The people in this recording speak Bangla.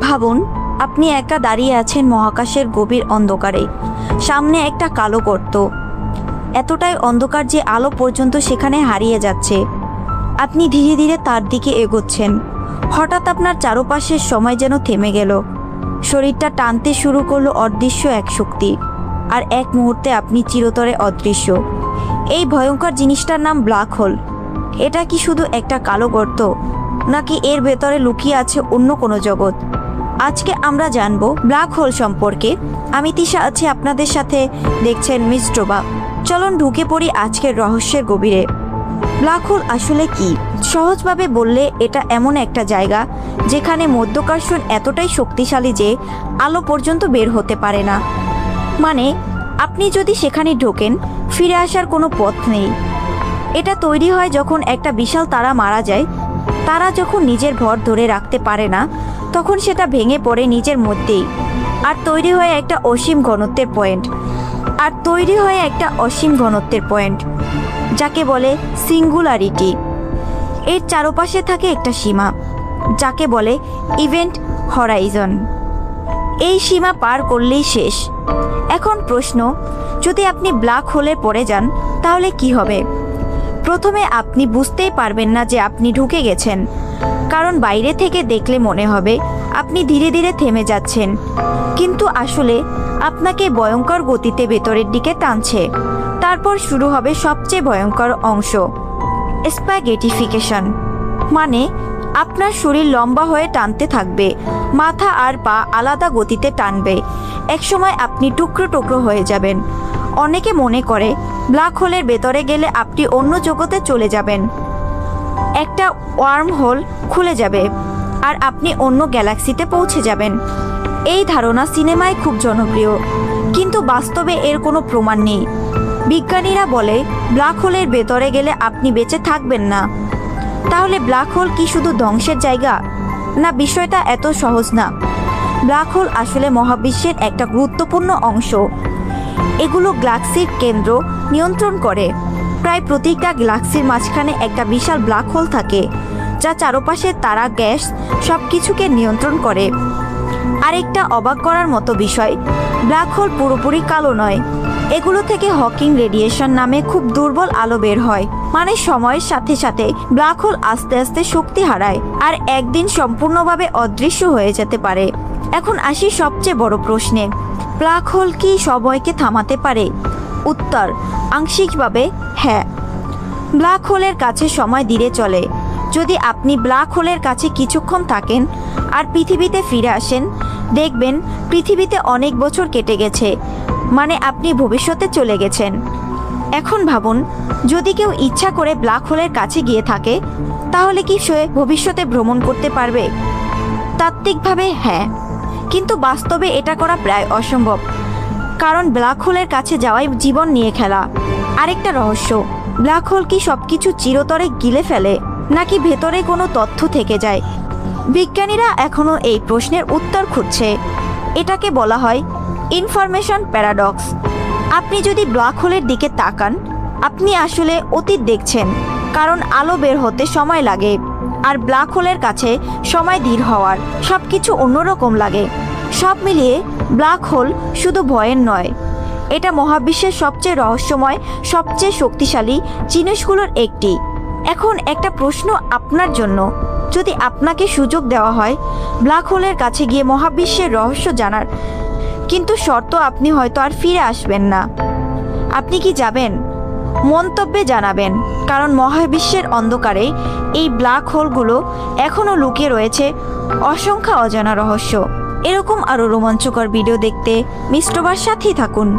ভাবুন, আপনি একা দাঁড়িয়ে আছেন মহাকাশের গভীর অন্ধকারে। সামনে একটা কালো গর্ত, এতটাই অন্ধকার যে আলো পর্যন্ত সেখানে হারিয়ে যাচ্ছে। আপনি ধীরে ধীরে তার দিকে এগোচ্ছেন। হঠাৎ আপনার চারপাশের সময় যেন থেমে গেল। শরীরটা টানতে শুরু করলো অদৃশ্য এক শক্তি, আর এক মুহূর্তে আপনি চিরতরে অদৃশ্য। এই ভয়ঙ্কর জিনিসটার নাম ব্ল্যাক হোল। এটা কি শুধু একটা কালো গর্ত, নাকি এর ভেতরে লুকিয়ে আছে অন্য কোনো জগৎ? আজকে আমরা জানবো ব্ল্যাক হোল সম্পর্কে। আমি তিশা আছি আপনাদের সাথে, দেখছেন মিস্ট্রোবা। চলুন ঢুকে পড়ি আজকের রহস্যের গভীরে। ব্ল্যাক হোল আসলে কি? সহজভাবে বললে এটা এমন একটা জায়গা যেখানে মাধ্যাকর্ষণ এতটাই শক্তিশালী যে আলো পর্যন্ত বের হতে পারে না। মানে আপনি যদি সেখানে ঢোকেন, ফিরে আসার কোনো পথ নেই। এটা তৈরি হয় যখন একটা বিশাল তারা মারা যায়। তারা যখন নিজের ভর ধরে রাখতে পারে না, তখন সেটা ভেঙে পড়ে নিজের মধ্যেই, আর তৈরি হয় একটা অসীম ঘনত্বের পয়েন্ট, যাকে বলে সিঙ্গুলারিটি। এর চারপাশে থাকে একটা সীমা, যাকে বলে ইভেন্ট হরাইজন। এই সীমা পার করলেই শেষ। এখন প্রশ্ন, যদি আপনি ব্ল্যাক হোলে পড়ে যান তাহলে কি হবে? প্রথমে আপনি বুঝতেই পারবেন না যে আপনি ঢুকে গেছেন, কারণ বাইরে থেকে দেখলে মনে হবে আপনি ধীরে ধীরে থেমে যাচ্ছেন, কিন্তু আসলে আপনাকে ভয়ঙ্কর গতিতে ভেতরের দিকে টানছে। তারপর শুরু হবে সবচেয়ে ভয়ঙ্কর অংশ, স্প্যাগেটিফিকেশন। মানে আপনার শরীর লম্বা হয়ে টানতে থাকবে, মাথা আর পা আলাদা গতিতে টানবে। একসময় আপনি টুকরো টুকরো হয়ে যাবেন। অনেকে মনে করে ব্ল্যাক হোলের ভেতরে গেলে আপনি অন্য জগতে চলে যাবেন, একটা ওয়ার্ম হোল খুলে যাবে আর আপনি অন্য গ্যালাক্সিতে পৌঁছে যাবেন। এই ধারণা সিনেমায় খুব জনপ্রিয়, কিন্তু বাস্তবে এর কোনো প্রমাণ নেই। বিজ্ঞানীরা বলে ব্ল্যাক হোলের ভেতরে গেলে আপনি বেঁচে থাকবেন না। তাহলে ব্ল্যাক হোল কি শুধু ধ্বংসের জায়গা? না, বিষয়টা এত সহজ না। ব্ল্যাক হোল আসলে মহাবিশ্বের একটা গুরুত্বপূর্ণ অংশ। এগুলো গ্যালাক্সির কেন্দ্র নিয়ন্ত্রণ করে। প্রায় প্রতিটা গ্যালাক্সির মাঝখানে একটা বিশাল ব্ল্যাক হোল থাকে, যা চারপাশে তারা, গ্যাস সব কিছুকে নিয়ন্ত্রণ করে। আরেকটা অবাক করার মতো বিষয়, ব্ল্যাক হোল পুরোপুরি কালো নয়। এগুলো থেকে হকিং রেডিয়েশন নামে খুব দুর্বল আলো বের হয়। মানে সময়ের সাথে সাথে ব্ল্যাক হোল আস্তে আস্তে শক্তি হারায় আর একদিন সম্পূর্ণভাবে অদৃশ্য হয়ে যেতে পারে। এখন আসি সবচেয়ে বড় প্রশ্নে, ব্ল্যাক হোল কি সময়কে থামাতে পারে? উত্তর, আংশিকভাবে হ্যাঁ। ব্ল্যাক হোলের কাছে সময় ধীরে চলে। যদি আপনি ব্ল্যাক হোলের কাছে কিছুক্ষণ থাকেন আর পৃথিবীতে ফিরে আসেন, দেখবেন পৃথিবীতে অনেক বছর কেটে গেছে। মানে আপনি ভবিষ্যতে চলে গেছেন। এখন ভাবুন, যদি কেউ ইচ্ছা করে ব্ল্যাক হোলের কাছে গিয়ে থাকে, তাহলে কি সে ভবিষ্যতে ভ্রমণ করতে পারবে? তাত্ত্বিকভাবে হ্যাঁ, কিন্তু বাস্তবে এটা করা প্রায় অসম্ভব, কারণ ব্ল্যাক হোলের কাছে যাওয়াই জীবন নিয়ে খেলা। আরেকটা রহস্য, ব্ল্যাক হোল কি সবকিছু চিরতরে গিলে ফেলে, নাকি ভেতরে কোনো তথ্য থেকে যায়? বিজ্ঞানীরা এখনও এই প্রশ্নের উত্তর খুঁজছে। এটাকে বলা হয় ইনফরমেশন প্যারাডক্স। আপনি যদি ব্ল্যাক হোলের দিকে তাকান, আপনি আসলে অতীত দেখছেন, কারণ আলো বের হতে সময় লাগে, আর ব্ল্যাক হোলের কাছে সময় ধীর হওয়ার সব কিছু অন্যরকম লাগে। সব মিলিয়ে ব্ল্যাক হোল শুধু ভয়ের নয়, এটা মহাবিশ্বের সবচেয়ে রহস্যময়, সবচেয়ে শক্তিশালী জিনিসগুলোর একটি। এখন একটা প্রশ্ন আপনার জন্য, যদি আপনাকে সুযোগ দেওয়া হয় ব্ল্যাক হোলের কাছে গিয়ে মহাবিশ্বের রহস্য জানার, কিন্তু শর্ত আপনি হয়তো আর ফিরে আসবেন না, আপনি কি যাবেন? মন্তব্যে জানাবেন, কারণ মহাবিশ্বের অন্ধকারে এই ব্ল্যাক হোলগুলো এখনও লুকিয়ে রয়েছে অসংখ্য অজানা রহস্য। এরকম আরও রোমাঞ্চকর ভিডিও দেখতে মিস্ট্রোবার সাথেই থাকুন।